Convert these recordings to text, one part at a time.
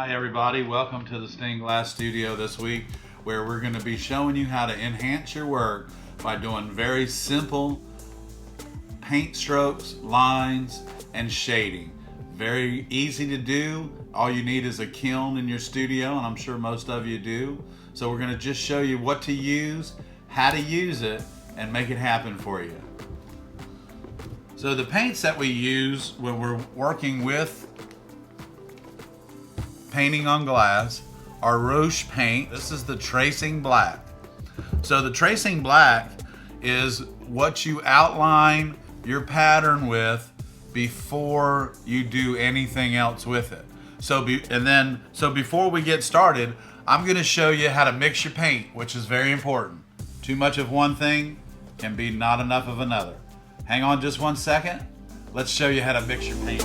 Hi everybody, welcome to the Stained Glass Studio this week, where we're going to be showing you how to enhance your work by doing very simple paint strokes, lines, and shading. Very easy to do. All you need is a kiln in your studio, and I'm sure most of you do. So we're going to just show you what to use, how to use it, and make it happen for you. So the paints that we use when we're working with painting on glass are Rouche paint. This is the tracing black. So the tracing black is what you outline your pattern with before you do anything else with it. So before we get started, I'm going to show you how to mix your paint, which is very important. Too much of one thing can be not enough of another. Hang on just 1 second. Let's show you how to mix your paint.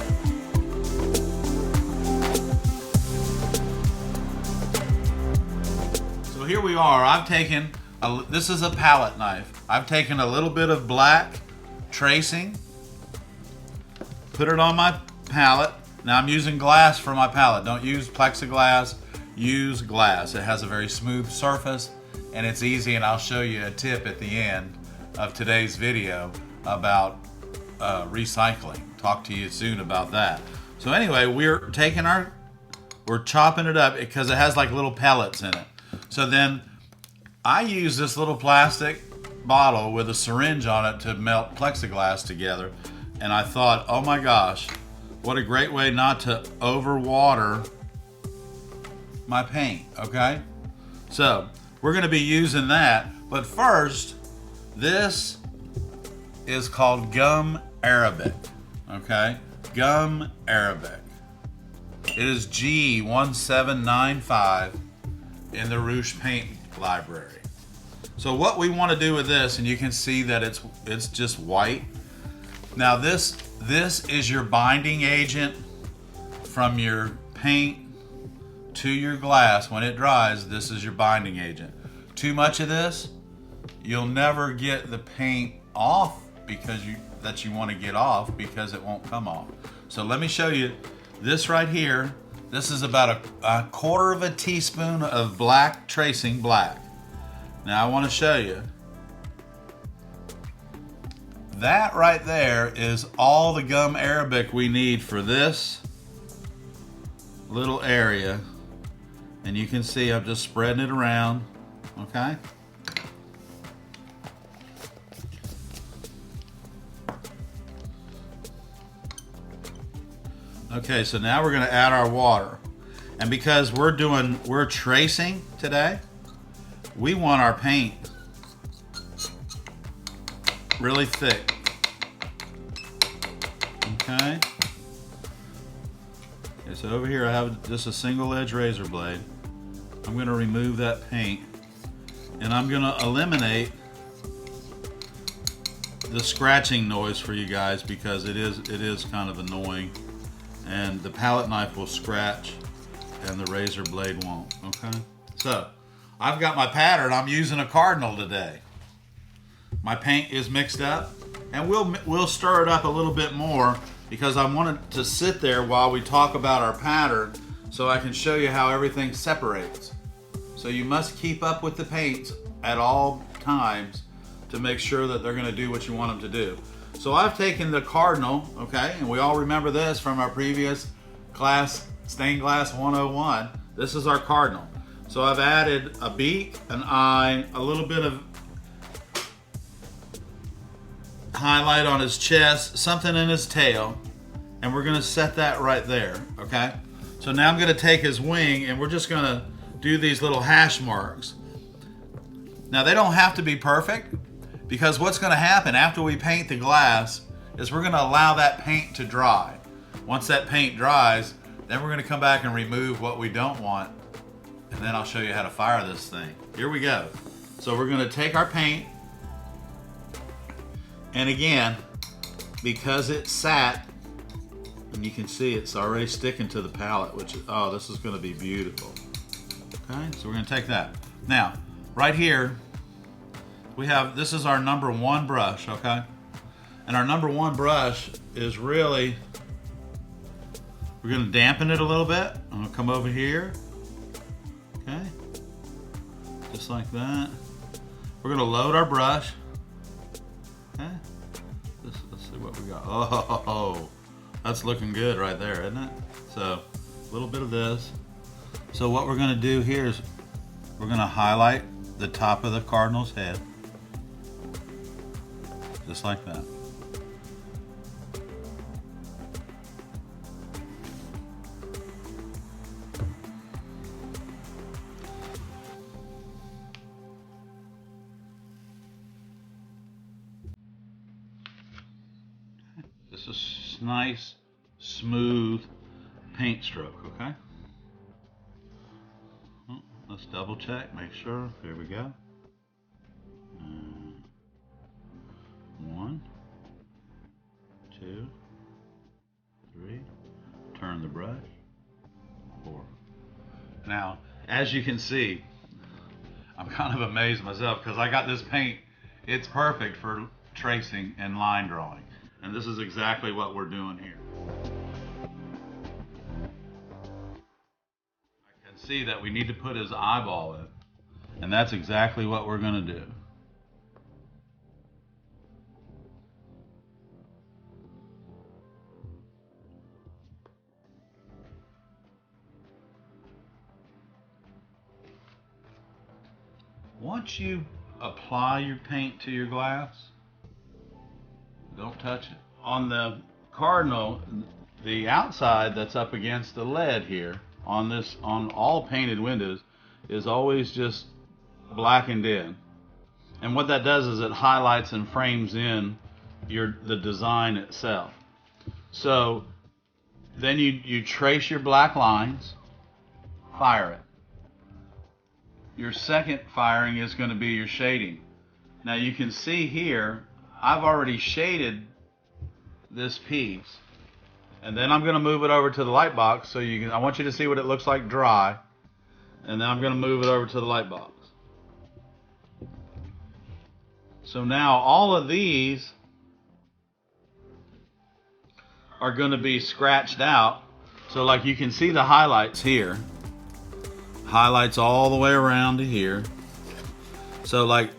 So here we are. This is a palette knife. I've taken a little bit of black tracing, put it on my palette. Now I'm using glass for my palette. Don't use plexiglass, use glass. It has a very smooth surface and it's easy, and I'll show you a tip at the end of today's video about recycling. Talk to you soon about that. So anyway, we're chopping it up because it has like little pellets in it. So then I use this little plastic bottle with a syringe on it to melt plexiglass together. And I thought, oh my gosh, what a great way not to overwater my paint, okay? So we're gonna be using that, but first, this is called gum Arabic, okay? Gum Arabic. It is G1795 in the Rouche paint library. So what we want to do with this, and you can see that it's just white. Now this is your binding agent from your paint to your glass. When it dries, this is your binding agent. Too much of this, you'll never get the paint off that you want to get off because it won't come off. So let me show you this right here. This is about a quarter of a teaspoon of black tracing black. Now I want to show you. That right there is all the gum Arabic we need for this little area. And you can see I'm just spreading it around, okay? Okay, so now we're gonna add our water. And because we're tracing today, we want our paint really thick, okay? Okay, so over here I have just a single edge razor blade. I'm gonna remove that paint and I'm gonna eliminate the scratching noise for you guys because it is kind of annoying. And the palette knife will scratch and the razor blade won't, okay? So, I've got my pattern. I'm using a cardinal today. My paint is mixed up, and we'll stir it up a little bit more because I want it to sit there while we talk about our pattern so I can show you how everything separates. So you must keep up with the paints at all times to make sure that they're gonna do what you want them to do. So I've taken the cardinal, okay, and we all remember this from our previous class, Stained Glass 101. This is our cardinal. So I've added a beak, an eye, a little bit of highlight on his chest, something in his tail, and we're gonna set that right there, okay? So now I'm gonna take his wing and we're just gonna do these little hash marks. Now they don't have to be perfect, because what's going to happen after we paint the glass is we're going to allow that paint to dry. Once that paint dries, then we're going to come back and remove what we don't want, and then I'll show you how to fire this thing. Here we go. So we're going to take our paint, and again, because it's sat, and you can see it's already sticking to the palette, which is, oh, this is going to be beautiful. Okay, so we're going to take that. Now, right here, this is our number 1 brush, okay? And our number 1 brush is really We're gonna dampen it a little bit. I'm gonna come over here. Okay. Just like that. We're gonna load our brush. Okay. Let's see what we got. Oh, that's looking good right there, isn't it? So, a little bit of this. So what we're gonna do here is we're gonna highlight the top of the cardinal's head. Just like that. This is nice, smooth paint stroke, okay? Let's double check, make sure. Here we go. 1, 2, 3. Turn the brush. 4. Now, as you can see, I'm kind of amazed myself because I got this paint. It's perfect for tracing and line drawing. And this is exactly what we're doing here. I can see that we need to put his eyeball in. And that's exactly what we're going to do. Once you apply your paint to your glass, don't touch it. On the cardinal, the outside that's up against the lead here, on all painted windows, is always just blackened in. And what that does is it highlights and frames in the design itself. So then you trace your black lines, fire it. Your second firing is going to be your shading. Now you can see here, I've already shaded this piece. And then I'm going to move it over to the light box so I want you to see what it looks like dry. And then I'm going to move it over to the light box. So now all of these are going to be scratched out. So like you can see the highlights here. Highlights all the way around to here. So like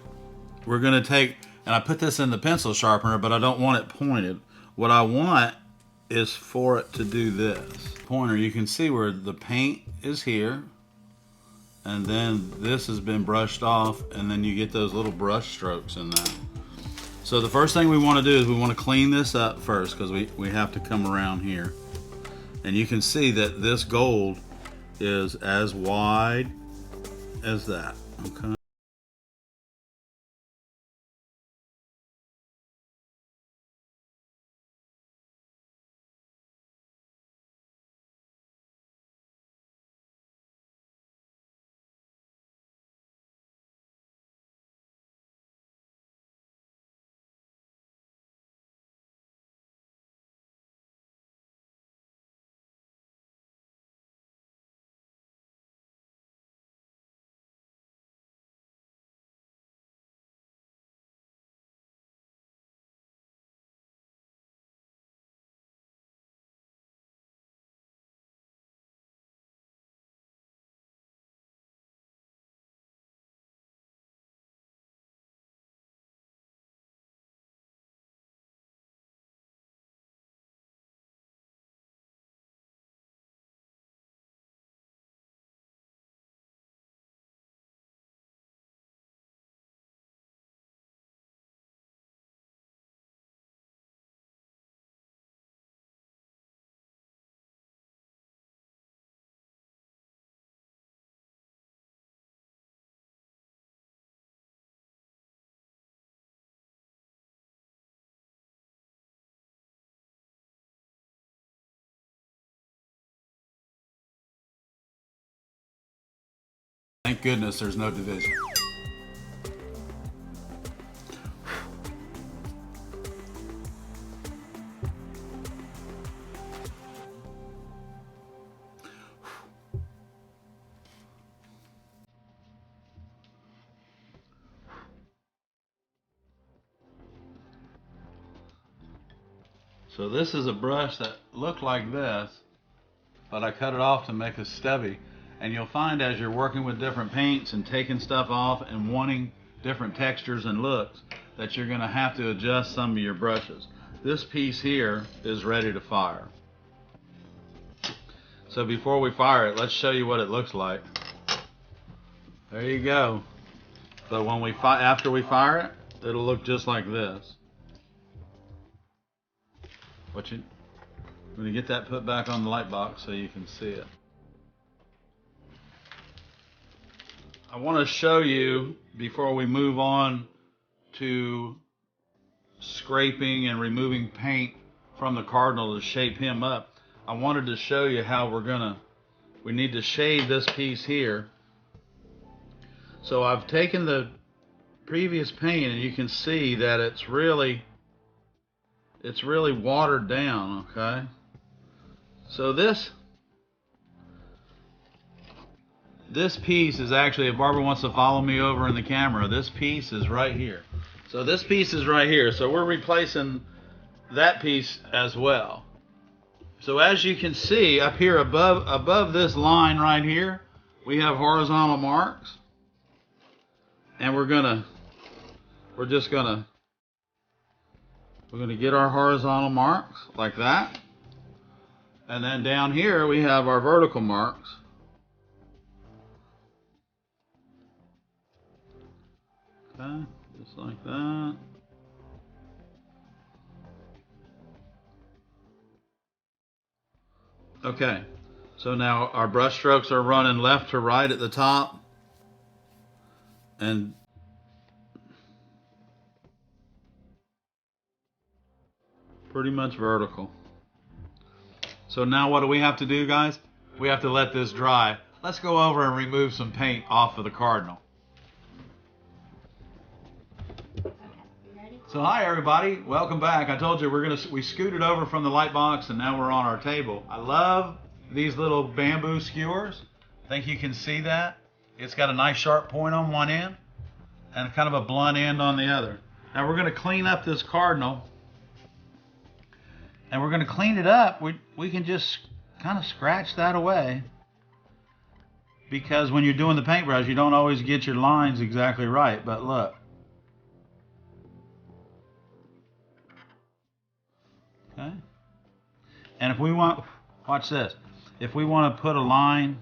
we're going to take, and I put this in the pencil sharpener, but I don't want it pointed. What I want is for it to do this. Pointer, you can see where the paint is here, and then this has been brushed off, and then you get those little brush strokes in that. So the first thing we want to do is we want to clean this up first, because we have to come around here. And you can see that this gold is as wide as that, okay? Thank goodness there's no division. So this is a brush that looked like this, but I cut it off to make it stubby. And you'll find as you're working with different paints and taking stuff off and wanting different textures and looks that you're going to have to adjust some of your brushes. This piece here is ready to fire. So before we fire it, let's show you what it looks like. There you go. So when we after we fire it, it'll look just like this. I'm going to get that put back on the light box so you can see it. I want to show you, before we move on to scraping and removing paint from the cardinal to shape him up, I wanted to show you how we need to shade this piece here. So I've taken the previous paint and you can see that it's really watered down, okay? So this piece is actually, if Barbara wants to follow me over in the camera, this piece is right here. So this piece is right here. So we're replacing that piece as well. So as you can see up here above this line right here, we have horizontal marks. And we're gonna get our horizontal marks like that. And then down here we have our vertical marks. Okay, just like that. Okay, so now our brush strokes are running left to right at the top and pretty much vertical. So now what do we have to do, guys? We have to let this dry. Let's go over and remove some paint off of the cardinal. So hi everybody, welcome back. I told you we scooted over from the light box and now we're on our table. I love these little bamboo skewers. I think you can see that. It's got a nice sharp point on one end and kind of a blunt end on the other. Now we're going to clean up this cardinal, and we're going to clean it up. We can just kind of scratch that away, because when you're doing the paintbrush you don't always get your lines exactly right. But look, okay. And if we want, watch this, if we want to put a line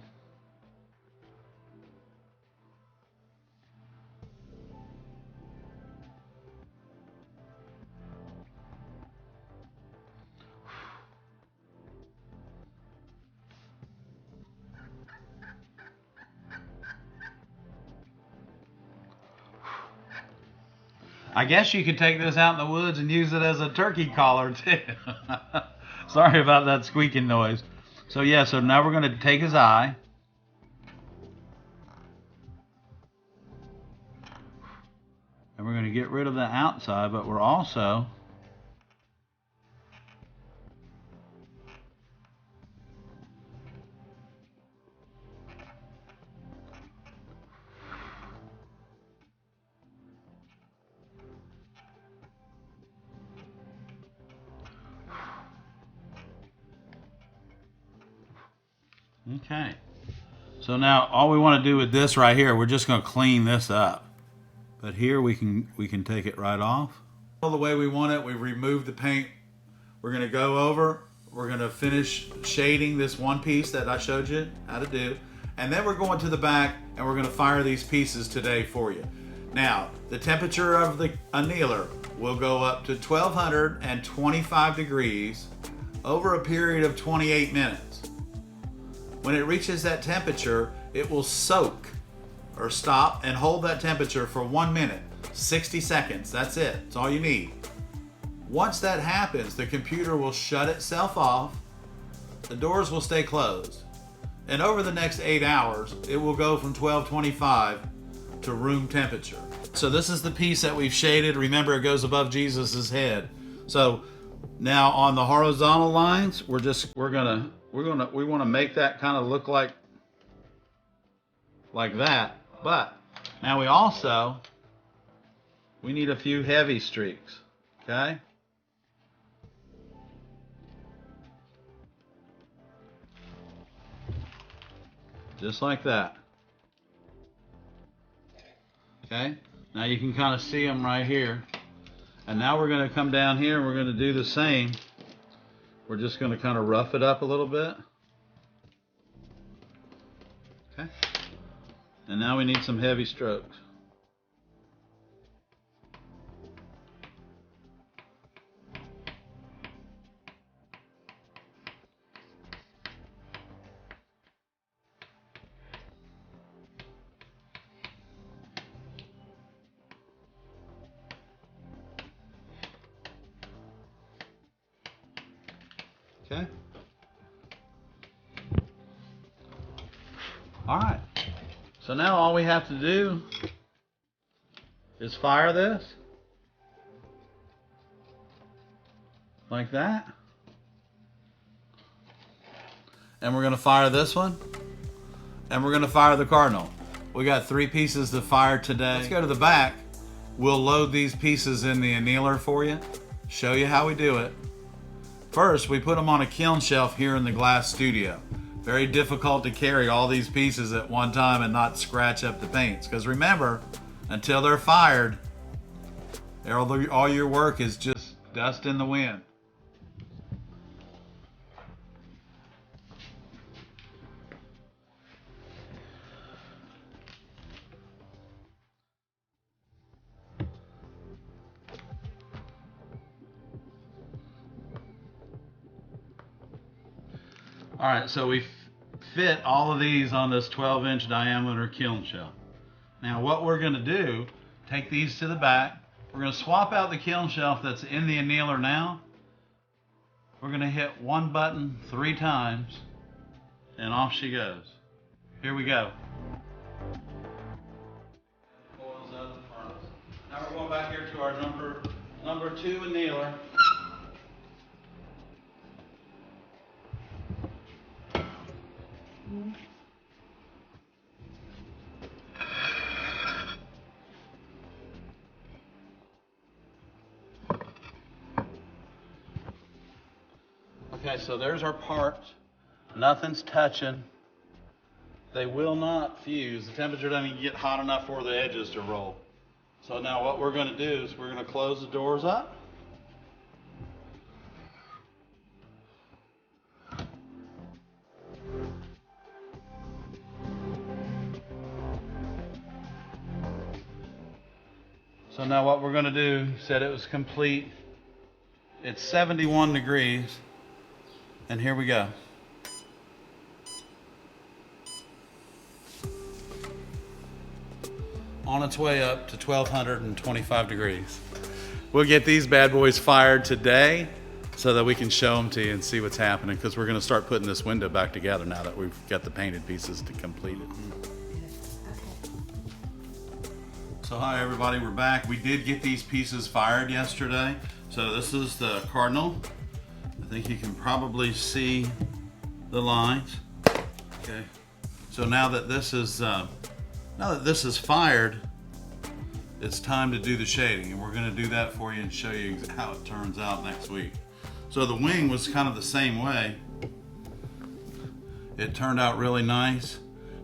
I guess you could take this out in the woods and use it as a turkey collar too. Sorry about that squeaking noise. So yeah, so now we're going to take his eye. And we're going to get rid of the outside, but we're also okay. So now all we want to do with this right here, we're just going to clean this up. But here we can take it right off. All the way we want it. We removed the paint. We're going to go over. We're going to finish shading this one piece that I showed you how to do. And then we're going to the back and we're going to fire these pieces today for you. Now, the temperature of the annealer will go up to 1225 degrees over a period of 28 minutes. When it reaches that temperature, it will soak or stop and hold that temperature for 1 minute, 60 seconds. That's it. That's all you need. Once that happens, the computer will shut itself off. The doors will stay closed. And over the next 8 hours, it will go from 1225 to room temperature. So this is the piece that we've shaded. Remember, it goes above Jesus's head. So now on the horizontal lines, we want to make that kind of look like that. But now we need a few heavy streaks, okay? just like that. Okay, now you can kind of see them right here. And now we're going to come down here and we're going to do the same. We're just going to kind of rough it up a little bit. Okay, and now we need some heavy strokes. Okay. All right. So now all we have to do is fire this like that. And we're going to fire this one. And we're going to fire the cardinal. We got 3 pieces to fire today. Let's go to the back. We'll load these pieces in the annealer for you. Show you how we do it. First, we put them on a kiln shelf here in the glass studio. Very difficult to carry all these pieces at one time and not scratch up the paints. Because remember, until they're fired, all your work is just dust in the wind. All right, so we fit all of these on this 12-inch diameter kiln shelf. Now what we're going to do, take these to the back. We're going to swap out the kiln shelf that's in the annealer now. We're going to hit one button 3 times, and off she goes. Here we go. Coils out of the furnace. Now we're going back here to our number 2 annealer. Okay, so there's our parts. Nothing's touching. They will not fuse. The temperature doesn't even get hot enough for the edges to roll. So now what we're going to do is we're going to close the doors up. So now what we're going to do, said it was complete. It's 71 degrees. And here we go. On its way up to 1225 degrees. We'll get these bad boys fired today so that we can show them to you and see what's happening, because we're going to start putting this window back together now that we've got the painted pieces to complete it. So hi everybody, we're back. We did get these pieces fired yesterday. So this is the cardinal. I think you can probably see the lines. Okay. So now that this is fired, it's time to do the shading, and we're going to do that for you and show you how it turns out next week. So the wing was kind of the same way. It turned out really nice.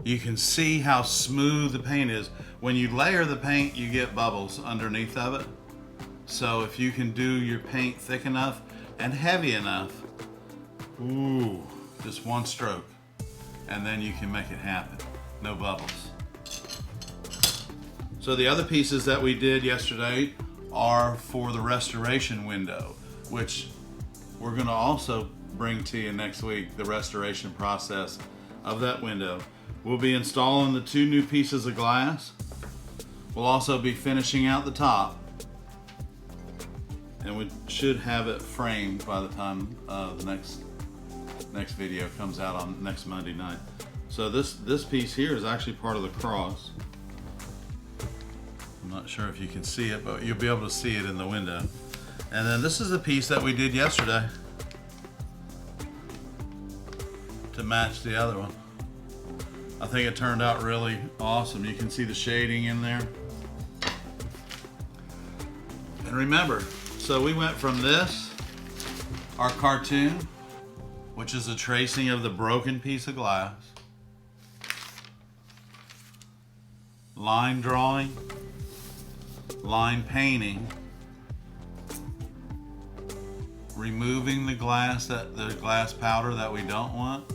You can see how smooth the paint is. When you layer the paint, you get bubbles underneath of it. So if you can do your paint thick enough and heavy enough, ooh, just one stroke, and then you can make it happen. No bubbles. So the other pieces that we did yesterday are for the restoration window, which we're going to also bring to you next week, the restoration process of that window. We'll be installing the 2 new pieces of glass. We'll also be finishing out the top, and we should have it framed by the time the next video comes out on next Monday night. So this piece here is actually part of the cross. I'm not sure if you can see it, but you'll be able to see it in the window. And then this is the piece that we did yesterday to match the other one. I think it turned out really awesome. You can see the shading in there. And remember, so we went from this, our cartoon, which is a tracing of the broken piece of glass, line drawing, line painting, removing the glass powder that we don't want,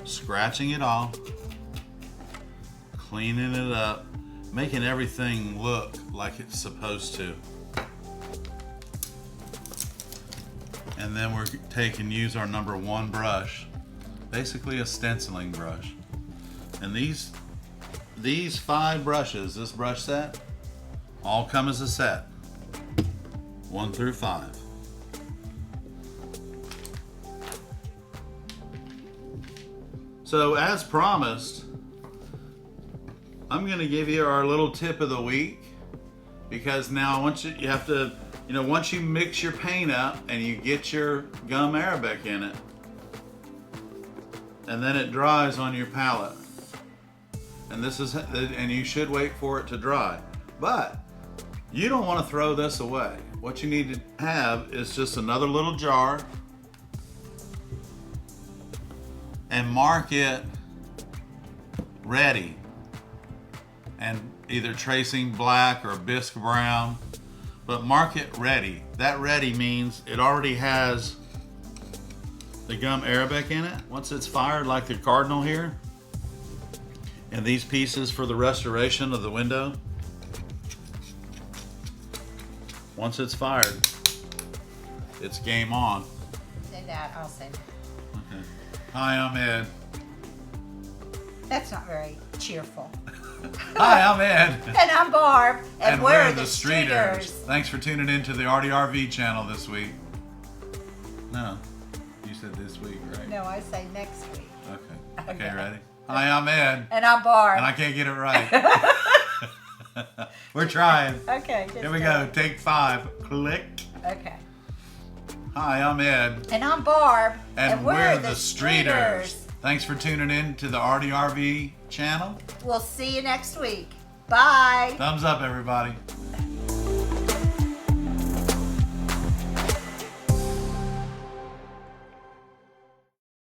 scratching it off, cleaning it up, making everything look like it's supposed to. And then we're use our number 1 brush, basically a stenciling brush. And these 5 brushes, this brush set, all come as a set, 1 through 5. So as promised, I'm going to give you our little tip of the week, because now once you have to, once you mix your paint up and you get your gum arabic in it, and then it dries on your palette, and you should wait for it to dry, but you don't want to throw this away. What you need to have is just another little jar, and mark it ready, and either tracing black or bisque brown, but mark it ready. That ready means it already has the gum arabic in it. Once it's fired, like the cardinal here, and these pieces for the restoration of the window, once it's fired, it's game on. Say that, I'll say that. Okay. Hi, I'm Ed. That's not very cheerful. Hi, I'm Ed. And I'm Barb. And we're the Streeters. Thanks for tuning in to the ARTyRv Channel this week. No, you said this week, right? No, I say next week. Okay. Okay, ready? Hi, I'm Ed. And I'm Barb. And I can't get it right. We're trying. Okay. Here we go. Take 5. Click. Okay. Hi, I'm Ed. And I'm Barb. And we're the Streeters. Thanks for tuning in to the ARTyRv Channel. We'll see you next week. Bye. Thumbs up, everybody.